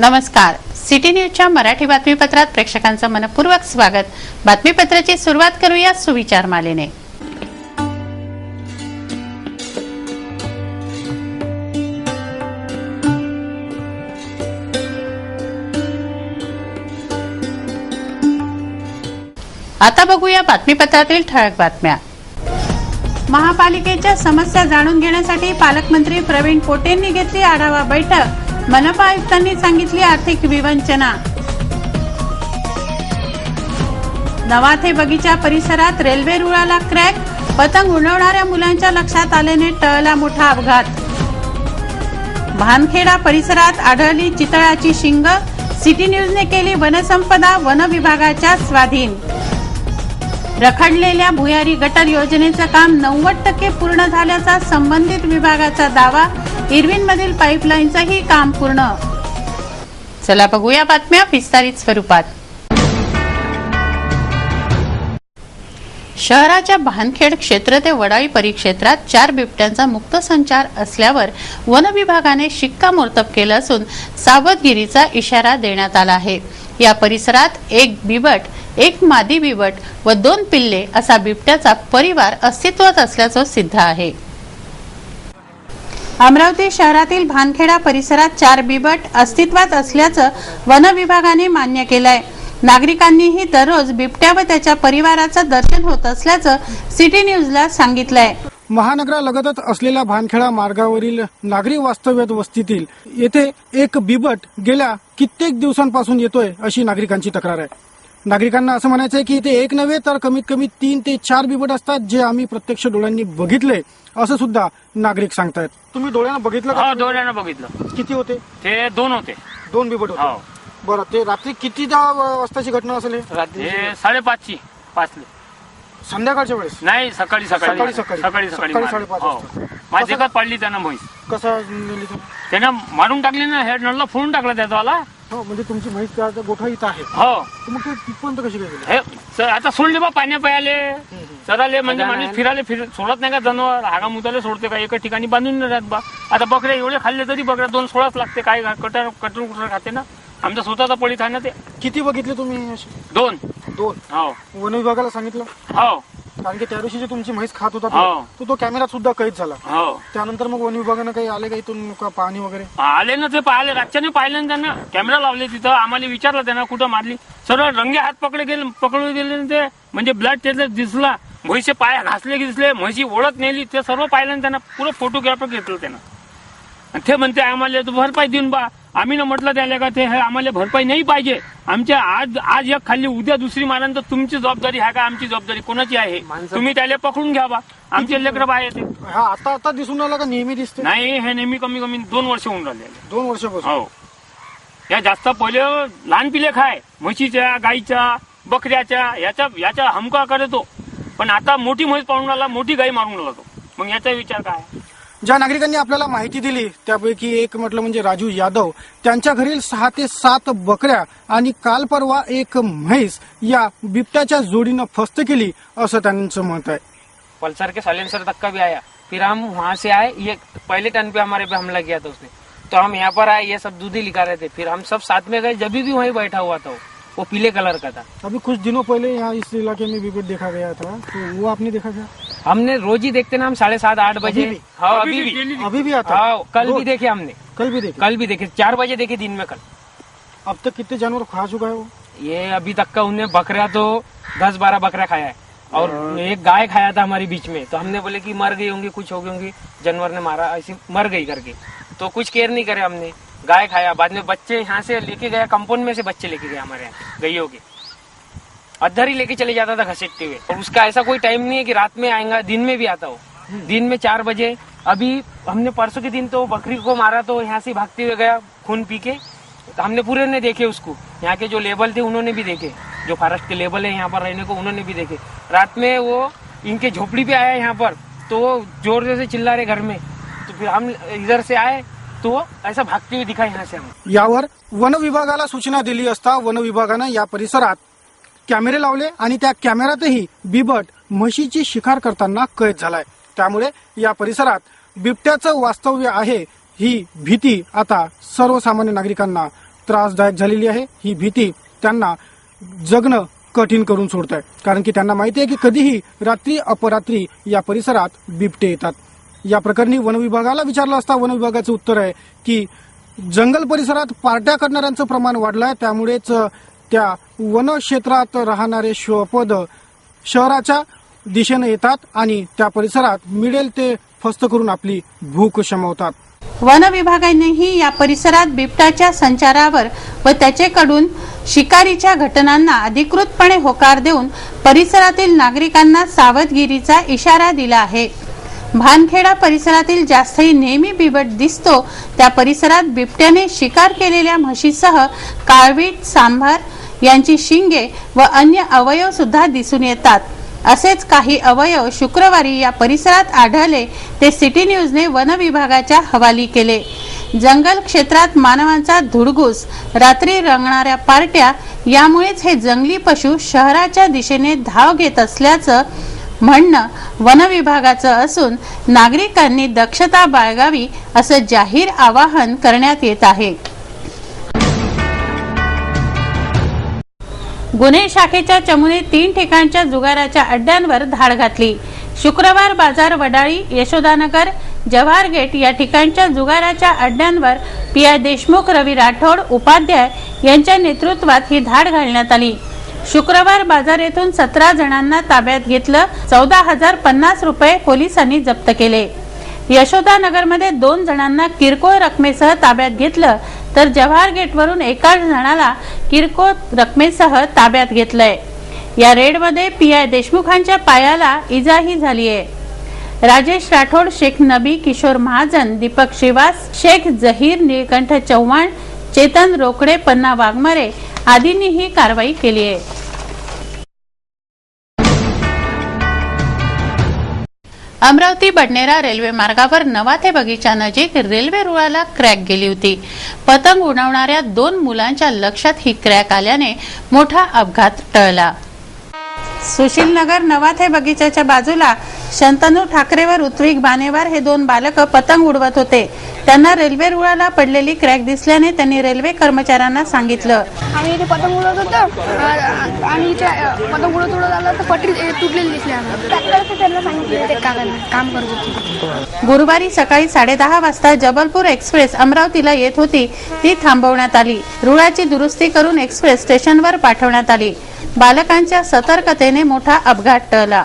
नमस्कार. सिटी न्यूजच्या मराठी बातमीपत्रात प्रेक्षकांचं मनपूर्वक स्वागत. बातमीपत्राची सुरुवात करूया सुविचार मालेने. आता बघूया बातमीपत्रातील ठळक बातम्या. महापालिकेच्या समस्या जाणून घेण्यासाठी पालकमंत्री प्रवीण पोटेंनी घेतली आढावा बैठक. मनपा आयुक्तांनी सांगितली आर्थिक विवंचना. नवाथे बगीचा परिसरात रेल्वे रुळाला क्रॅक. पतंग उडवणाऱ्या मुलांच्या लक्षात आल्याने टळला मोठा अपघात. भानखेडा परिसरात आढळली चितळाची शिंग. सिटी न्यूजने केली वनसंपदा वन विभागाच्या स्वाधीन. रखडलेल्या भुयारी गटर योजनेचं काम 90% पूर्ण झाल्याचा संबंधित विभागाचा दावा. इरविनमधील पाईपलाईनचंही काम पूर्ण. चला बघूया बातम्या विस्तारित स्वरूपात. शहराच्या भानखेड क्षेत्र ते वडाळी परिक्षेत्रात 4 बिबट्यांचा मुक्त संचार असल्यावर वन विभागाने शिक्कामोर्तब केलं असून सावधगिरीचा इशारा देण्यात आला आहे. या परिसरात 1 बिबट, 1 मादी बिबट व 2 पिल्ले असा बिबट्याचा परिवार अस्तित्वात असल्याचं सिद्ध आहे. अमरावती शहरातील भानखेडा परिसरात 4 बिबट अस्तित्वात असल्याचं वन विभागाने मान्य केलंय. नागरिकांनीही दररोज बिबट्या व त्याच्या परिवाराचं दर्शन होत असल्याचं सिटी न्यूजला सांगितलंय. महानगरालगतच असलेल्या भानखेडा मार्गावरील नागरी वास्तव्यात वस्तीतील येथे 1 बिबट गेल्या कित्येक दिवसांपासून येतोय अशी नागरिकांची तक्रार आहे. नागरिकांना असं म्हणायचं आहे की इथे 1 नव्हे तर कमीत कमी 3 ते 4 बिबट असतात जे आम्ही प्रत्यक्ष डोळ्यांनी बघितले असं सुद्धा नागरिक सांगतायत. तुम्ही डोळ्यानं बघितलं का? डोळ्यानं बघितलं. किती होते? ते 2 होते. 2 बिबट होते. बरं, ते रात्री कितीदा वाजताची घटना असेल? रात्री 5:30ची 5 संध्याकाळच्या वेळेस नाही, सकाळी 5:30 माझी जगात पडली त्यानं म्हैस. कसं नेली? त्यानं मारून टाकली ना, हेड नळला फोडून टाकला त्याचा. हो, म्हणजे तुमची म्हैस त्या गोठा इथं आहे. हो, मग ते तिथपर्यंत कशी काय? हे आता सोडले बा, पाण्या प्यायले चराले, म्हणजे माणूस फिरायला सोडत नाही का जनावर. हागा मुताले सोडते का? एका ठिकाणी बांधून नाही राहत बा. आता बकऱ्या एवढे खाल्ले तरी बकऱ्या 2 सोडाच लागते. काय कटून खाते ना. आमचा स्वतःचा पळीत आहे ना ते. किती बघितले तुम्ही? 2. हो, वन विभागाला सांगितलं? हो, कारण की त्या दिवशी जे तुमची म्हैस खात होता तो कॅमेरा सुद्धा कैद झाला. हो, त्यानंतर मग वन विभागानं काही आले का इथून पाहणी वगैरे? आले ना, ते पाहिले. रातच्याने पाहिले ना त्यांना. कॅमेरा लावले तिथं. आम्हाला विचारलं त्यांना कुठं मारली. सर्व रंगे हात पकडू गेले ते. म्हणजे ब्लड त्याचा दिसला. म्हैसे पाय घासले दिसले. म्हैशी ओळख नेली. ते सर्व पाहिलं त्यांना. पुरं फोटोग्राफर घेतलं त्यांना. ते म्हणते आम्हाला भरपाई देऊन बा. आम्ही ना म्हटलं त्याला का ते आम्हाला भरपाई नाही पाहिजे. आमच्या आज एक खाल्ली, उद्या दुसरी मारा तर तुमची जबाबदारी आहे का? आमची जबाबदारी कोणाची आहे? तुम्ही त्याला पकडून घ्या बा. आमचे लेकरं बाहेर येते. आता दिसून आला का? नेहमी दिसते? नाही, हे नेहमी कमी 2 वर्ष होऊन राहिले. 2 वर्षापासून? हो. या जास्त पहिले लहान पिले खाय, म्हशीच्या, गाईच्या, बकऱ्याच्या, याच्या हमका करतो. पण आता मोठी म्हैस पाळून आला, मोठी गाई मारून आला तो. मग याचा विचार काय? ज्या नागरिकांनी आपल्याला माहिती दिली त्यापैकी एक म्हटलं म्हणजे राजू यादव. त्यांच्या घरील 6 ते 7 बकऱ्या आणि काल परवा 1 म्हैस या बिबट्याच्या जोडीनं फस्त केली असं त्यांचं मत आहे. पल्सर के साइलेंसर तक का भी आया. फिर हम वहाँ से आए. ये पहले टर्न पे हमारे पे हमला किया था उसने. तो हम यहाँ पर आए. ये सब दूध ही लिखा रहे थे. फिर हम सब साथ में गए. जब भी वहीं बैठा हुआ था वो पीले कलर का था. अभी कुछ दिनों पहले यहाँ इस इलाके में बिबट देखा गया था, तो वो आपने देखा क्या? हमने रोज ही देखते ना. हम 7:30-8 बजे. हाँ, अभी भी आता? हाँ, कल भी देखे हमने. कल भी देखे? 4 बजे देखे दिन में कल. अब तक कितने जानवर खा चुका है वो? ये अभी तक का उन्हें बकरा तो 10-12 बकरा खाया है. और 1 गाय खाया था हमारी बीच में. तो हमने बोले कि मर गई होंगी, कुछ हो गई होंगी, जानवर ने मारा, ऐसी मर गई करके. तो कुछ केयर नहीं करे हमने. गाय खाया. बाद में बच्चे यहाँ से लेके गया. कंपाउंड में से बच्चे लेके गए हमारे यहाँ गईयों के. अधर ही लेके चले जाता था घसीटते हुए. और उसका ऐसा कोई टाइम नहीं है कि रात में आएगा. दिन में भी आता हो. दिन में 4 बजे. अभी हमने परसों के दिन तो बकरी को मारा तो यहाँ से भागते हुए गया खून पी के. तो हमने पूरे ने देखे उसको. यहाँ के जो लेबल थे उन्होंने भी देखे. जो फॉरेस्ट के लेबल है यहाँ पर रहने को, उन्होंने भी देखे. रात में वो इनके झोपड़ी पे आया यहाँ पर. तो जोर से चिल्ला रहे घर में. तो फिर हम इधर से आए तो ऐसा भागते हुए दिखा यहाँ से. हम यावर वन विभागाला सूचना दिली असता वन विभागानं या परिसरात कॅमेरे लावले आणि त्या कॅमेऱ्यातही बिबट म्हशीची शिकार करताना कैद झालाय. त्यामुळे या परिसरात बिबट्याचं वास्तव्य आहे ही भीती आता सर्वसामान्य नागरिकांना त्रासदायक झालेली आहे. ही भीती त्यांना जगणं कठीण करून सोडत आहे, कारण की त्यांना माहिती आहे की कधीही रात्री अपरात्री या परिसरात बिबटे येतात. या प्रकरणी वन विभागाला विचारलं असता वन विभागाचं उत्तर आहे की जंगल परिसरात पार्ट्या करणाऱ्यांचं प्रमाण वाढलं आहे, त्यामुळेच त्या वन क्षेत्रात राहणारे श्वपद शहराच्या दिशेने येतात आणि त्या परिसरात मिळेल ते फस्त करून आपली भूक शमवतात. वन विभागानेही या परिसरात बिबट्याच्या संचारावर व त्याचेकडून शिकारीच्या घटनांना अधिकृतपणे होकार देऊन परिसरातील नागरिकांना सावधगिरीचा इशारा दिला आहे. भानखेडा परिसरातील जास्तही नेहमी बिबट दिसतो त्या परिसरात बिबट्याने शिकार केलेल्या म्हशीसह काळवीट, सांभार यांची शिंगे व अन्य अवयव सुद्धा दिसून येतात. असेच काही अवयव शुक्रवारी या परिसरात आढळले ते सिटी न्यूजने वन विभागाच्या हवाली केले. जंगल क्षेत्रात मानवांचा धुडगूस, रात्री रंगणाऱ्या पार्ट्या यामुळेच हे जंगली पशु शहराच्या दिशेने धाव घेत असल्याचं म्हणणं वन विभागाचं असून नागरिकांनी दक्षता बाळगावी असं जाहीर आवाहन करण्यात येत आहे. गुन्हे शाखेच्या चमूने 3 ठिकाणच्या जुगाराच्या अड्ड्यांवर धाड घातली. शुक्रवार बाजार, वडाळी, यशोदानगर, जवाहर गेट या ठिकाणच्या जुगाराच्या अड्ड्यांवर पी.आय. देशमुख, रवी राठोड, उपाध्याय यांच्या नेतृत्वात ही धाड घालण्यात आली. शुक्रवार बाजार येथून 17 जणांना ताब्यात घेतलं. 14,050 रुपये पोलिसांनी जप्त केले. यशोदानगरमध्ये 2 जणांना किरकोळ रकमेसह ताब्यात घेतलं, तर जवाहर गेटवरून एका जणाला किरकोळ रकमेसह ताब्यात घेतलंय. या रेडमध्ये पी.आय. देशमुखांच्या पायाला इजाही झाली आहे. राजेश राठोड, शेख नबी, किशोर महाजन, दीपक श्रीवास, शेख जहीर, निळकंठ चव्हाण, चेतन रोकडे, पन्ना वाघमारे आदींनी ही कारवाई केली आहे. अमरावती बडनेरा रेल्वे मार्गावर नवाथे बगीचा नजीक रेल्वे रुळाला क्रॅक गेली होती. पतंग उडवणाऱ्या 2 मुलांच्या लक्षात ही क्रॅक आल्याने मोठा अपघात टळला. सुशीलनगर नवाथे बगीचाच्या बाजूला शंतनू ठाकरेवर ऋत्विक बानेवार हे 2 बालक पतंग उडवत होते. त्यांना रेल्वे रुळाला पडलेली क्रॅक दिसल्याने त्यांनी रेल्वे कर्मचाऱ्यांना सांगितलं. आम्ही इथे पतंग उडवत होतो आणि पतंग उडत आलं तर पटरी तुटलेली दिसली. आम्हाला त्यांना सांगितलं ते काम करत होते. गुरुवारी सकाळी 10:30 वाजता जबलपूर एक्सप्रेस अमरावतीला येत होती. ती थांबवण्यात आली. रुळाची दुरुस्ती करून एक्सप्रेस स्टेशनवर पाठवण्यात आली. बालकांच्या सतर्कतेने मोठा अपघात टळला.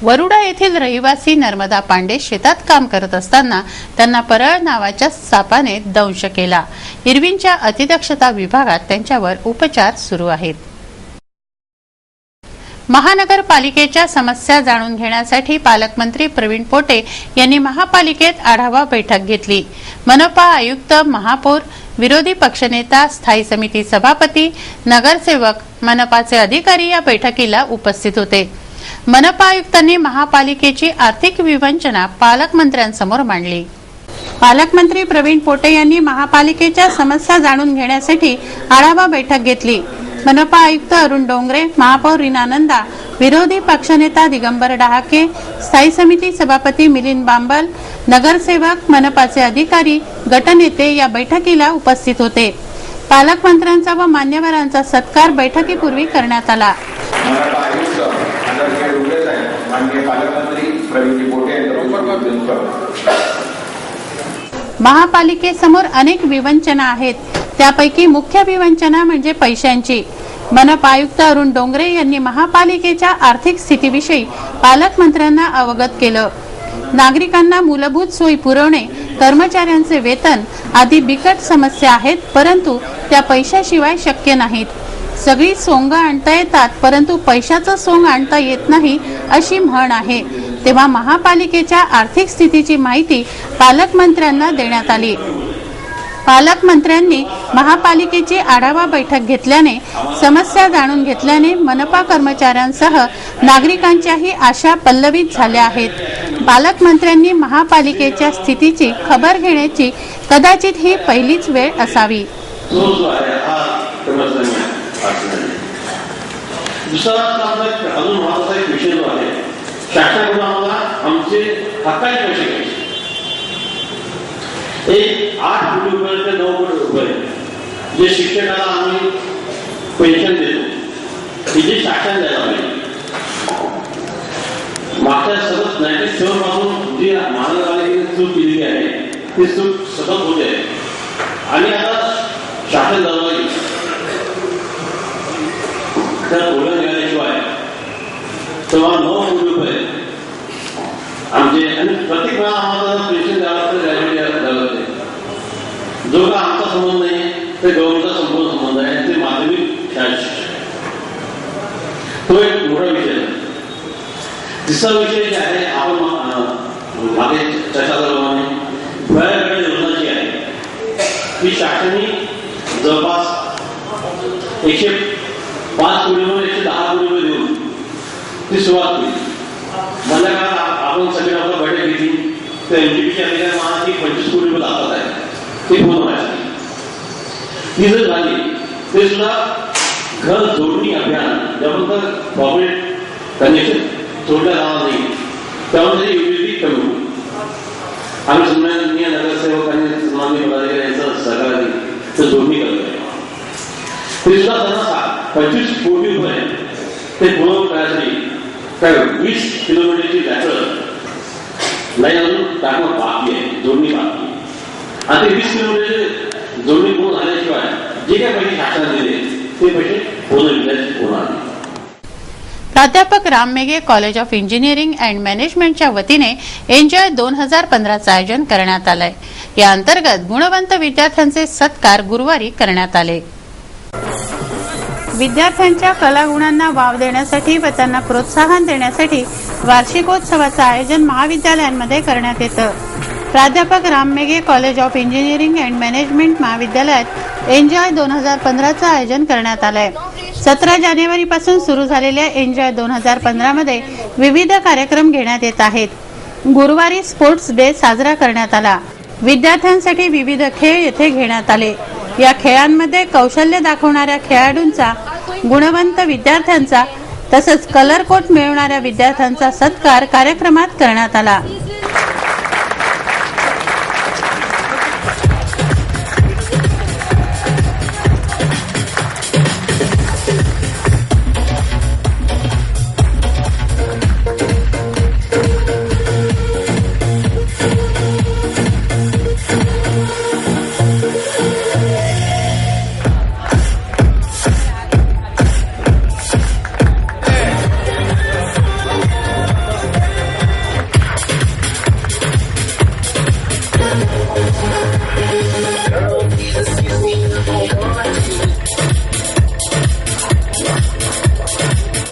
वरुडा येथील रहिवासी नर्मदा पांडे शेतात काम करत असताना त्यांना परळ नावाच्या सापाने दंश केला. इरविनच्या अतिदक्षता विभागात त्यांच्यावर उपचार सुरू आहेत. महानगरपालिकेच्या समस्या जाणून घेण्यासाठी पालकमंत्री प्रवीण पोटे यांनी महापालिकेत आढावा बैठक घेतली. मनपा आयुक्त, महापौर, विरोधी पक्षनेता, स्थायी समिती सभापती, नगरसेवक, मनपाचे अधिकारी या बैठकीला उपस्थित होते. मनपा आयुक्तांनी महापालिकेची आर्थिक विवंचना पालकमंत्र्यांसमोर मांडली. पालकमंत्री प्रवीण पोटे यांनी महापालिकेच्या समस्या जाणून घेण्यासाठी आढावा बैठक घेतली. मनपा आयुक्त अरुण डोंगरे, महापौर रीना नंदा, विरोधी पक्षनेता दिगंबर डहाके, स्थायी समिती सभापती मिलिंद बांबल, नगरसेवक, मनपाचे अधिकारी, गटनेते या बैठकीला उपस्थित होते. पालकमंत्र्यांचा व मान्यवरांचा सत्कार बैठकीपूर्वी करण्यात आला. महापालिकेसमोर अनेक विवंचना आहेत. त्यापैकी मुख्य विवंचना म्हणजे पैशांची. मनपा आयुक्त अरुण डोंगरे यांनी महापालिकेच्या आर्थिक स्थितीविषयी पालकमंत्र्यांना अवगत केलं. नागरिकांना मूलभूत सोयी पुरवणे, कर्मचाऱ्यांचे वेतन आदी बिकट समस्या आहेत, परंतु त्या पैशाशिवाय शक्य नाहीत. सगळी सोंग आणता येतात, परंतु पैशाचं सोंग आणता येत नाही अशी म्हण आहे. तेव्हा महापालिकेच्या आर्थिक स्थितीची माहिती पालकमंत्र्यांना देण्यात आली. पालकमंत्र्यांनी महापालिकेची आढावा बैठक घेतल्याने, समस्या जाणून घेतल्याने मनपा कर्मचाऱ्यांसह नागरिकांच्याही आशा पल्लवित झाल्या आहेत. पालकमंत्र्यांनी महापालिकेच्या स्थितीची खबर घेण्याची कदाचित ही पहिलीच वेळ असावी. दुसरा अजून महत्वाचा एक विषय जो आहे, शासनाकडून आम्हाला आमचे हक्काचे पैसे घ्यायचे. एक 8 कोटी रुपये ते 9 कोटी रुपये जे शिक्षकाला आम्ही पेन्शन देतो ही जी शासन द्यायला पाहिजे. मागच्या सतत 97 पासून जी महानगरपालिकेने चूक केलेली आहे ती चूक सतत होते आणि आता शासन दरवाजी त्या बोलून गेल्याशिवाय तेव्हा 9 कोटी रुपये आमचे आणि प्रत्येक वेळा आम्हाला पेन्शन द्यावं लागतं, ग्रॅज्युएट द्यावं लागते. जो का आमचा संबंध नाही ते गव्हर्नमेंटचा संपूर्ण संबंध आहे. ते माध्यमिक शाळा तो एक मोठा विषय आहे. तिसरा विषय जे आहे आपण मागे चर्चा झाल्याप्रमाणे वेगवेगळ्या योजनाची आहे ती शासनाने जवळपास 105 कोटीवर 110 कोटी रुपये देऊन ती सुरुवात केली. मला आपण सगळे आपला बैठक घेतली तर एमजीपीच्या अधिकारी मला ती 25 कोटी रुपये लागत आहे ते पूर्ण व्हायचं. ती जर झाली ते सुद्धा घर जोडणी अभियान ज्याबद्दल कॉर्पोरेट कनेक्शन जोडल्या जाणार नाही त्यामध्ये युटिलिटी कमी होईल. आम्ही सन्माननीय नगरसेवक आणि सन्माननीय पदाधिकारी यांचं सहकार्य तर जोडणी करतो आहे. ते सुद्धा त्यांना 25 कोटी रुपये ते पूर्ण करण्यासाठी काय 20 किलोमीटरची लॅटरल लाईन अजून टाकणं बाकी आहे, जोडणी बाकी आहे. आणि ते 20 किलोमीटरची जोडणी पूर्ण झाल्याशिवाय जे काही पैसे शासनाने दिले ते पैसे पूर्ण विद्यार्थी होणार नाही. प्राध्यापक Ram Meghe college of engineering and मॅनेजमेंटच्या वतीने एन्जॉय 2015चं आयोजन करण्यात आलंय. या अंतर्गत गुणवंत विद्यार्थ्यांचे सत्कार गुरुवारी करण्यात आले. विद्यार्थ्यांच्या कलागुणांना वाव देण्यासाठी व त्यांना प्रोत्साहन देण्यासाठी वार्षिकोत्सवाचं आयोजन महाविद्यालयांमध्ये करण्यात येतं. प्राध्यापक Ram Meghe college of engineering and management महाविद्यालयात एन्जॉय 2015चं आयोजन करण्यात आलंय. 17 जानेवारीपासून सुरू झालेल्या एन्जॉय 2015 मध्ये विविध कार्यक्रम घेण्यात येत आहेत. गुरुवारी स्पोर्ट्स डे साजरा करण्यात आला. विद्यार्थ्यांसाठी विविध खेळ येथे घेण्यात आले. या खेळांमध्ये कौशल्य दाखवणाऱ्या खेळाडूंचा, गुणवंत विद्यार्थ्यांचा तसंच कलर कोट मिळवणाऱ्या विद्यार्थ्यांचा सत्कार कार्यक्रमात करण्यात आला.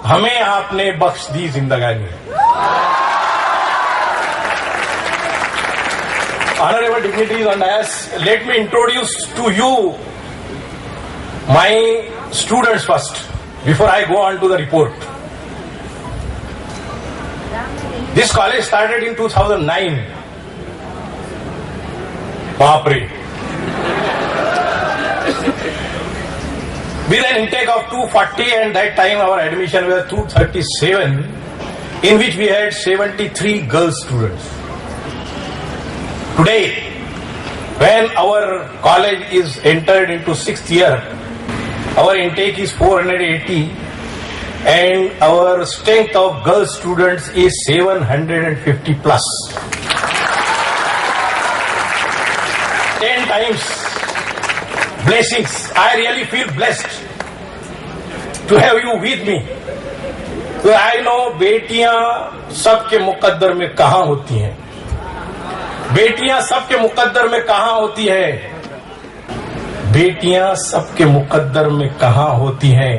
हमें आपने बख्श दी जिंदगानी. Honorable dignitaries on dais, let me introduce to you my students first before I go on to the report. This college started in 2009. Baapre. With an intake of 240 and that time our admission was 237 in which we had 73 girl students. Today, when our college is entered into 6th year, our intake is 480 and our strength of girl students is 750 plus. 10 times blessings. I really feel blessed to have you with me. So I know बेटियां सबके मुकद्दर में कहां होती हैं. बेटियां सबके मुकद्दर में कहां होती है. बेटियां सबके मुकद्दर में कहां होती हैं.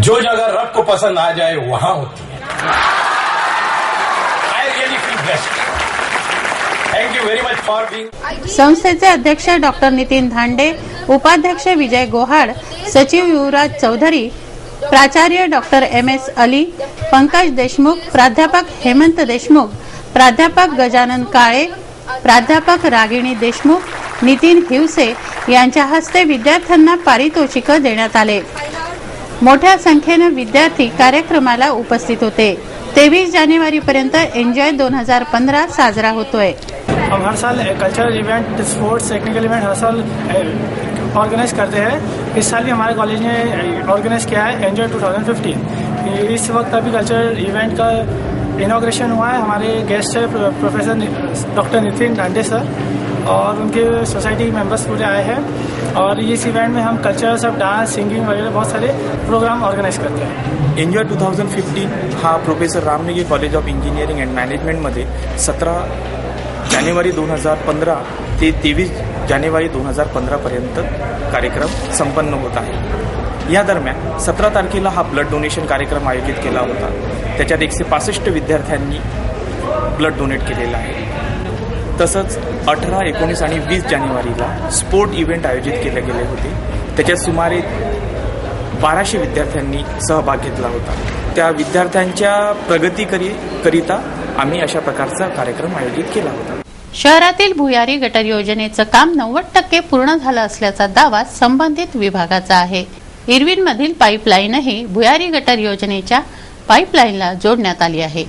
जो जगह रब को पसंद आ जाए वहां होती है. I really feel blessed. Thank you very much for being. संस्थेचे अध्यक्ष डॉक्टर नितीन धांडे, उपाध्यक्ष विजय गोहाड, सचिव युवराज चौधरी, प्राचार्य डॉक्टर MS अली, पंकज देशमुख, प्राध्यापक हेमंत देशमुख, प्राध्यापक गजानन काळे, प्राध्यापक रागिणी देशमुख, नितीन हिवसे यांच्या हस्ते विद्यार्थ्यांना पारितोषिकं देण्यात आले. मोठ्या संख्येने विद्यार्थी कार्यक्रमाला उपस्थित होते. 23 जानेवारीपर्यंत एन्जॉय 2015 साजरा होतोय. हम हर साल cultural event, sports, technical event हर साल ऑर्गेनाइज करते हैं। इस साल भी हमारे कॉलेज ने ऑर्गेनाइज किया है एंजॉय 2015। इस वक्त अभी कल्चरल इवेंट का इनॉग्रेशन हुआ है। हमारे गेस्ट है प्रोफेसर डॉक्टर नितिन डांडे सर और उनके सोसाइटी मेंबर्स पूरे आए हैं और इस इवेंट में हम कल्चर सब डांस सिंगिंग वगैरह बहुत सारे प्रोग्राम ऑर्गेनाइज करते हैं। एन्जॉय 2015 हा professor रामनेगी college of engineering and मॅनेजमेंटमध्ये 17 जानेवारी 2015 ते 23 जानेवारी 2015पर्यंत कार्यक्रम संपन्न होत आहे। या दरम्यान 17 तारखेला हा ब्लड डोनेशन कार्यक्रम आयोजित केला होता। त्याच्यात 165 विद्यार्थ्यांनी ब्लड डोनेट केलेलं आहे। तसंच 18, 19 आणि 20 जानेवारीला स्पोर्ट इव्हेंट आयोजित केले गेले होते। त्याच्यात सुमारे 1200 विद्यार्थ्यांनी सहभाग घेतला होता। त्या विद्यार्थ्यांच्या प्रगतीकरिता आम्ही अशा प्रकारचा कार्यक्रम आयोजित केला होता। शहरातील भुयारी गटर योजनेचं काम 90% पूर्ण झालं असल्याचा दावा संबंधित विभागाचा आहे। इरविनमधील पाईपलाईनही भुयारी गटर योजनेच्या पाईपलाईनला जोडण्यात आली आहे।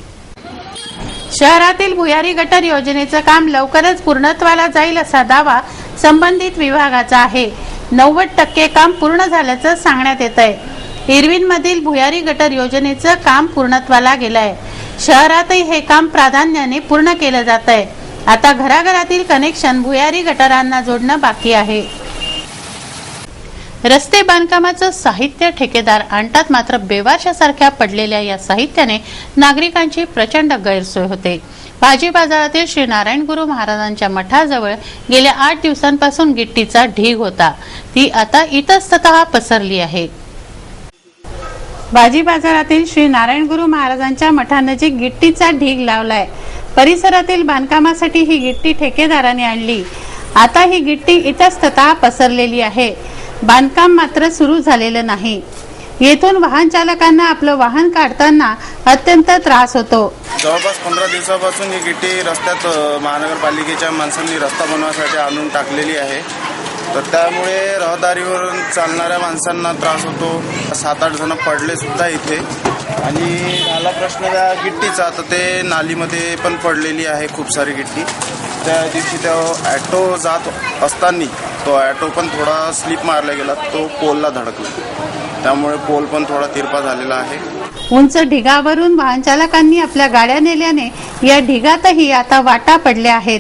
शहरातील भुयारी गटर योजनेचं काम लवकरच पूर्णत्वाला जाईल असा दावा संबंधित विभागाचा आहे। 90% काम पूर्ण झाल्याचं सांगण्यात येत आहे। इरविनमधील भुयारी गटर योजनेचं काम पूर्णत्वाला गेलंय। शहरातही हे काम प्राधान्याने पूर्ण केलं जात आहे। आता घराघरातील कनेक्शन भुयारी गटारांना जोडणं बाकी आहे। रस्ते बांधकामाचं साहित्य ठेकेदार आणतात, मात्र बेवारशासारख्या पडलेल्या या साहित्याने नागरिकांची प्रचंड गैरसोय होते। भाजी बाजारातील श्री नारायण गुरु महाराजांच्या मठाजवळ गेल्या 8 दिवसांपासून गिट्टीचा ढीग होता, ती आता इतस्ततः पसरली आहे। भाजी बाजारातील श्री नारायण गुरु महाराजांच्या मठानजीक गिट्टीचा ढीग लावलाय। परिसरातील बांधकामासाठी ही गिट्टी ठेकेदाराने आणली। आता ही गिट्टी इतस्ततः पसरलेली आहे। बांधकाम मात्र सुरू झालेलं नाही। येथून वाहन चालकांना आपलं वाहन काढताना अत्यंत त्रास होतो। जवळपास 15 दिवसापासून ही गिट्टी रस्त्यात महानगरपालिकेच्या माणसांनी रस्ता बनवण्यासाठी आणून टाकलेली आहे। तर त्यामुळे रहदारीवरून चालणाऱ्या माणसांना त्रास होतो। 7-8 जण पडले सुद्धा इथे आणि झाला प्रश्न त्या गिट्टीचा, तर ते नालीमध्ये पण पडलेली आहे खूप सारी गिट्टी। त्या दिवशी त्या ॲटो जात असताना तो ॲटो पण थोडा स्लिप मारला गेला, तो पोलला धडकला, त्यामुळे पोल पण थोडा तिरपा झालेला आहे। उंच ढिगावरून वाहन चालकांनी आपल्या गाड्या नेल्याने या ढिगातही आता वाटा पडल्या आहेत।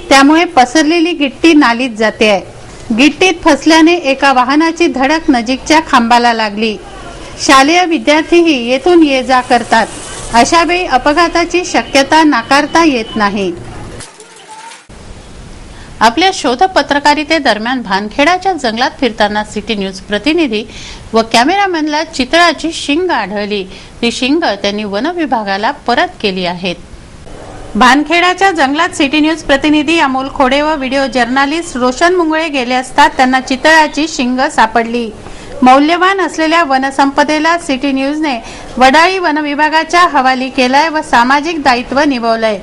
त्यामुळे पसरलेली गिट्टी नालीत जाते आहे। गिट्टीत फसल्याने एका वाहनाची धडक नजीकच्या खांबाला लागली। शालेय विद्यार्थीही येथून ये जा करतात। अशा वेळी अपघाताची शक्यता नाकारता येत नाही। आपल्या शोध पत्रकारितेदरम्यान भानखेडाच्या जंगलात फिरताना सिटी न्यूज प्रतिनिधी व कॅमेरामॅनला चितळाची शिंग आढळली। ती शिंग त्यांनी वन विभागाला परत केली आहेत। भानखेडाच्या जंगलात सिटी न्यूज प्रतिनिधी अमोल खोडे व व्हिडिओ जर्नलिस्ट रोशन मुंगळे गेले असता त्यांना चितळाची शिंग सापडली। मौल्यवान असलेल्या वनसंपदेला सिटी न्यूजने वडाळी वन विभागाच्या हवाली केलाय व सामाजिक दायित्व निभावलंय।